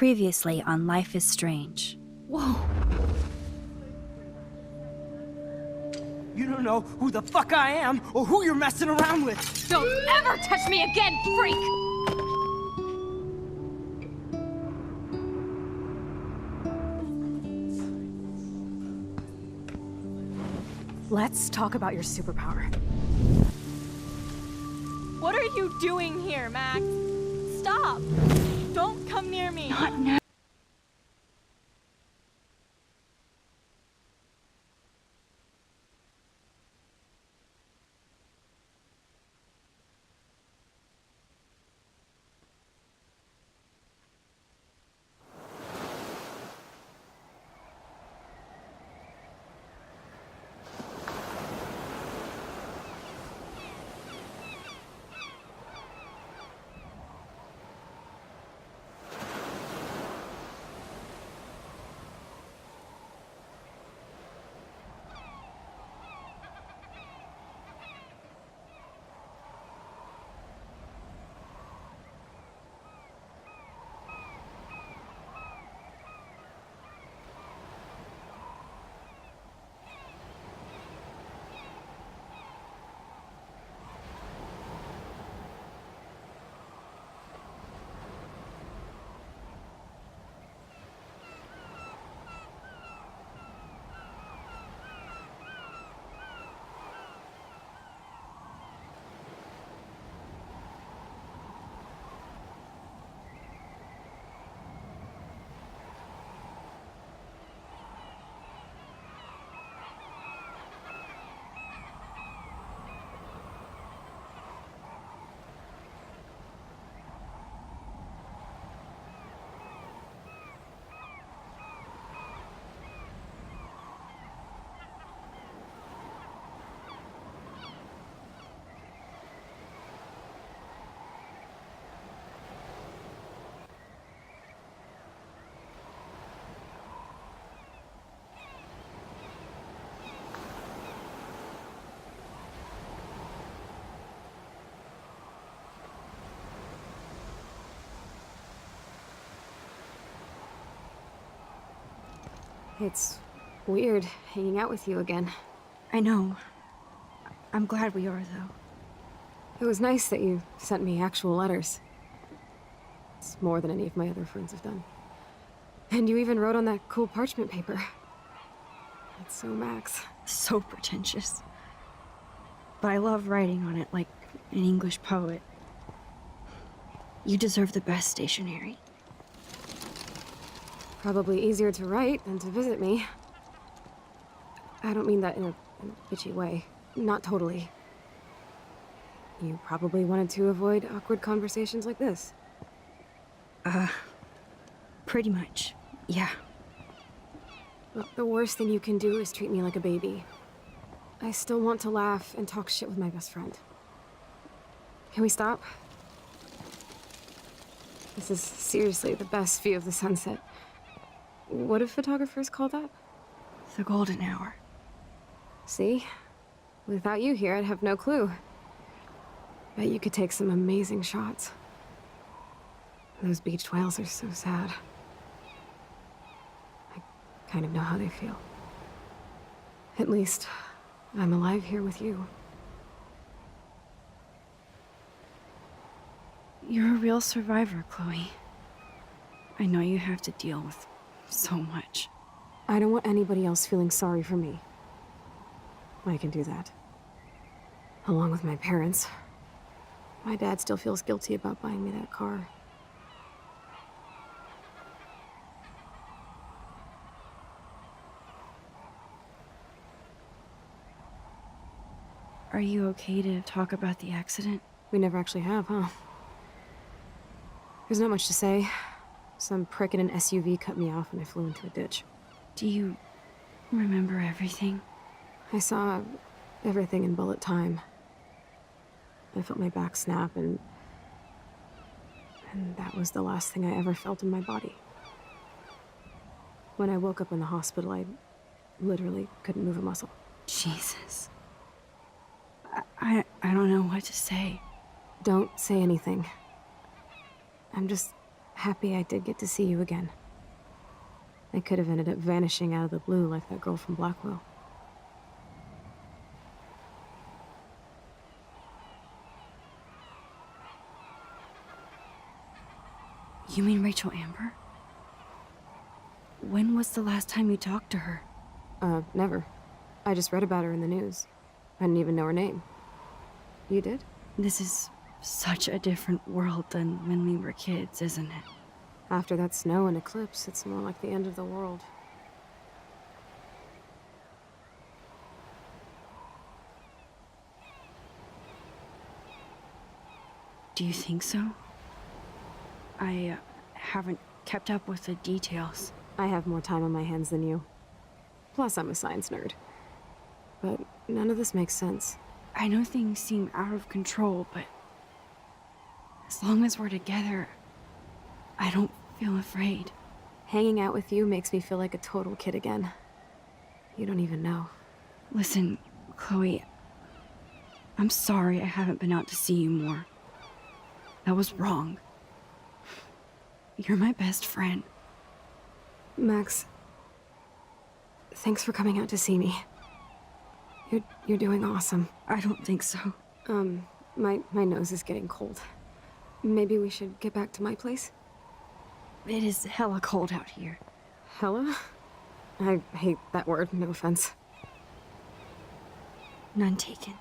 Previously on Life is Strange. Whoa. You don't know who the fuck I am or who you're messing around with. Don't ever touch me again, freak! Let's talk about your superpower. What are you doing here, Max? Stop! Don't come near me! Not now. It's weird hanging out with you again. I know. I'm glad we are, though. It was nice that you sent me actual letters. It's more than any of my other friends have done. And you even wrote on that cool parchment paper. That's so Max. So pretentious. But I love writing on it like an English poet. You deserve the best stationery. Probably easier to write than to visit me. I don't mean that in a bitchy way. Not totally. You probably wanted to avoid awkward conversations like this. Pretty much, yeah. Well, the worst thing you can do is treat me like a baby. I still want to laugh and talk shit with my best friend. Can we stop? This is seriously the best view of the sunset. What do photographers call that? The golden hour. See? Without you here, I'd have no clue. Bet you could take some amazing shots. Those beached whales are so sad. I kind of know how they feel. At least, I'm alive here with you. You're a real survivor, Chloe. I know you have to deal with so much. I don't want anybody else feeling sorry for me. I can do that. Along with my parents. My dad still feels guilty about buying me that car. Are you okay to talk about the accident? We never actually have, huh? There's not much to say. Some prick in an SUV cut me off and I flew into a ditch. Do you remember everything? I saw everything in bullet time. I felt my back snap and that was the last thing I ever felt in my body. When I woke up in the hospital, I literally couldn't move a muscle. Jesus. I don't know what to say. Don't say anything. I'm just happy I did get to see you again. I could have ended up vanishing out of the blue like that girl from Blackwell. You mean Rachel Amber? When was the last time you talked to her? Never. I just read about her in the news. I didn't even know her name. You did? This is such a different world than when we were kids, isn't it? After that snow and eclipse, it's more like the end of the world. Do you think so? I haven't kept up with the details. I have more time on my hands than you. Plus, I'm a science nerd. But none of this makes sense. I know things seem out of control, but as long as we're together, I don't feel afraid. Hanging out with you makes me feel like a total kid again. You don't even know. Listen, Chloe, I'm sorry I haven't been out to see you more. That was wrong. You're my best friend. Max, thanks for coming out to see me. You're doing awesome. I don't think so. My nose is getting cold. Maybe we should get back to my place? It is hella cold out here. Hella? I hate that word, no offense. None taken.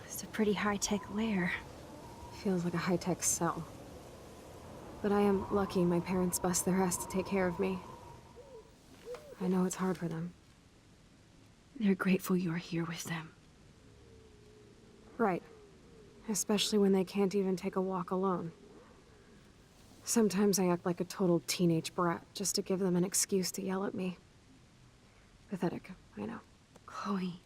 It's a pretty high-tech lair. Feels like a high-tech cell. But I am lucky my parents bust their ass to take care of me. I know it's hard for them. They're grateful you're here with them. Right. Especially when they can't even take a walk alone. Sometimes I act like a total teenage brat just to give them an excuse to yell at me. Pathetic, I know. Chloe,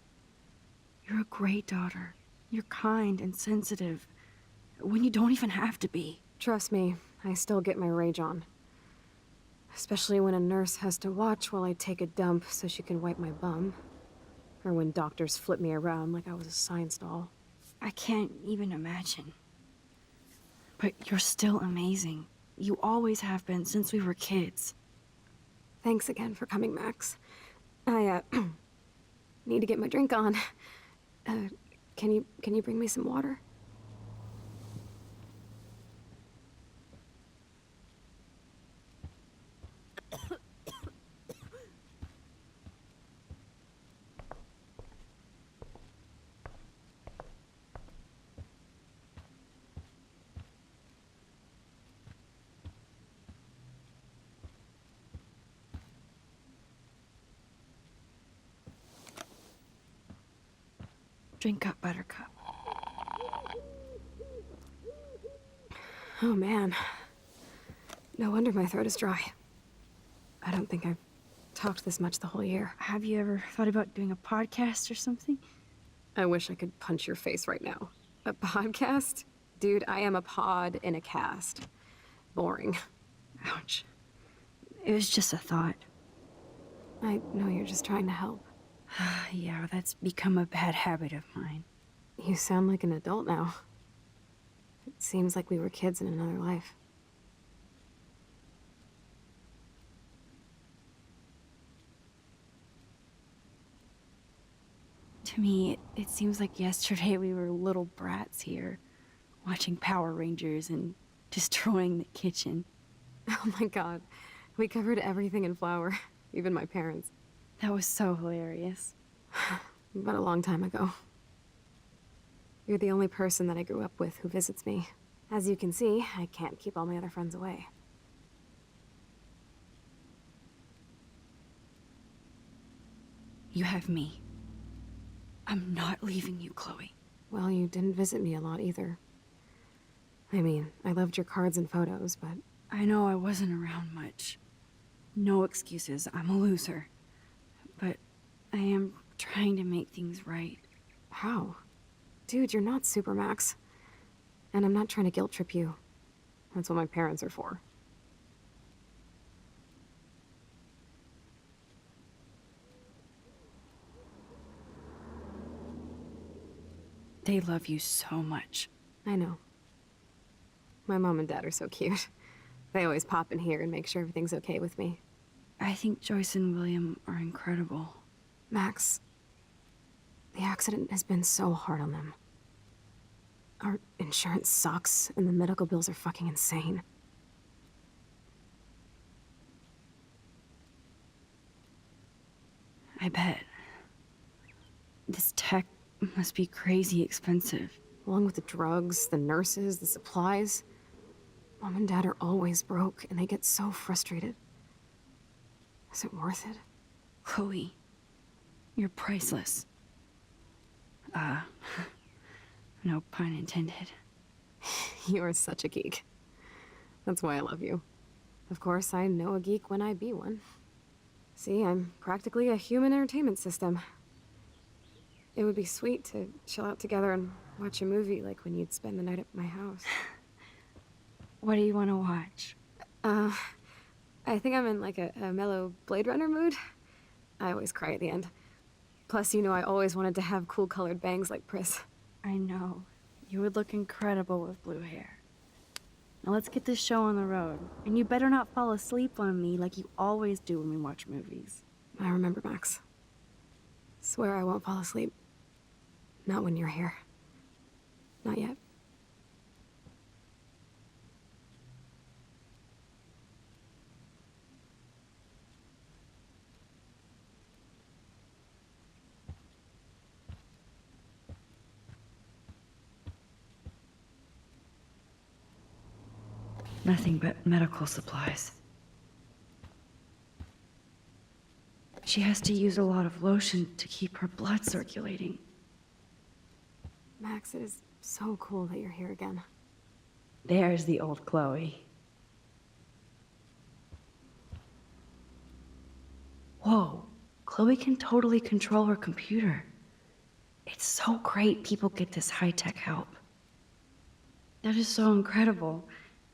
you're a great daughter. You're kind and sensitive, when you don't even have to be. Trust me, I still get my rage on. Especially when a nurse has to watch while I take a dump so she can wipe my bum. Or when doctors flip me around like I was a science doll. I can't even imagine. But you're still amazing. You always have been since we were kids. Thanks again for coming, Max. I, need to get my drink on. Can you bring me some water? Drink up, Buttercup. Oh man. No wonder my throat is dry. I don't think I've talked this much the whole year. Have you ever thought about doing a podcast or something? I wish I could punch your face right now. A podcast? Dude, I am a pod in a cast. Boring. Ouch. It was just a thought. I know you're just trying to help. Yeah, that's become a bad habit of mine. You sound like an adult now. It seems like we were kids in another life. To me, it seems like yesterday we were little brats here, watching Power Rangers and destroying the kitchen. Oh my god. We covered everything in flour, even my parents. That was so hilarious. But a long time ago. You're the only person that I grew up with who visits me. As you can see, I can't keep all my other friends away. You have me. I'm not leaving you, Chloe. Well, you didn't visit me a lot either. I mean, I loved your cards and photos, but... I know I wasn't around much. No excuses, I'm a loser. But I am trying to make things right. How? Dude, you're not Supermax. And I'm not trying to guilt trip you. That's what my parents are for. They love you so much. I know. My mom and dad are so cute. They always pop in here and make sure everything's okay with me. I think Joyce and William are incredible. Max, the accident has been so hard on them. Our insurance sucks, and the medical bills are fucking insane. I bet. This tech must be crazy expensive. Along with the drugs, the nurses, the supplies. Mom and Dad are always broke, and they get so frustrated. Is it worth it? Chloe, you're priceless. No pun intended. You are such a geek. That's why I love you. Of course, I know a geek when I be one. See, I'm practically a human entertainment system. It would be sweet to chill out together and watch a movie like when you'd spend the night at my house. What do you want to watch? I think I'm in like a mellow Blade Runner mood. I always cry at the end. Plus, you know I always wanted to have cool colored bangs like Pris. I know. You would look incredible with blue hair. Now let's get this show on the road. And you better not fall asleep on me like you always do when we watch movies. I remember, Max. Swear I won't fall asleep. Not when you're here. Not yet. Nothing but medical supplies. She has to use a lot of lotion to keep her blood circulating. Max, it is so cool that you're here again. There's the old Chloe. Whoa, Chloe can totally control her computer. It's so great people get this high-tech help. That is so incredible.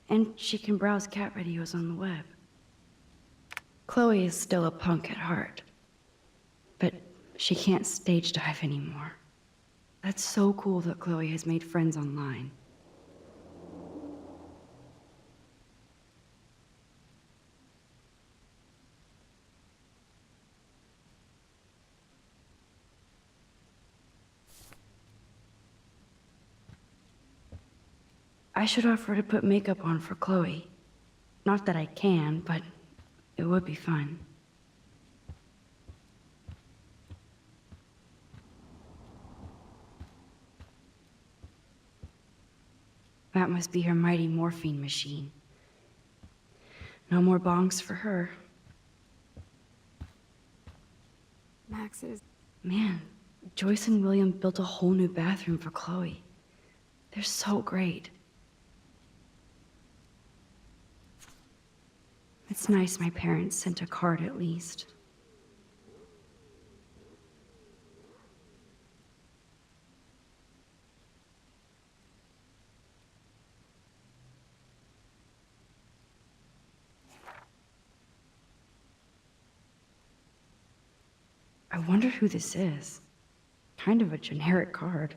And she can browse cat videos on the web. Chloe is still a punk at heart. But she can't stage dive anymore. That's so cool that Chloe has made friends online. I should offer to put makeup on for Chloe. Not that I can, but it would be fun. That must be her mighty morphine machine. No more bongs for her. Max, it is... Man, Joyce and William built a whole new bathroom for Chloe. They're so great. It's nice my parents sent a card at least. I wonder who this is. Kind of a generic card.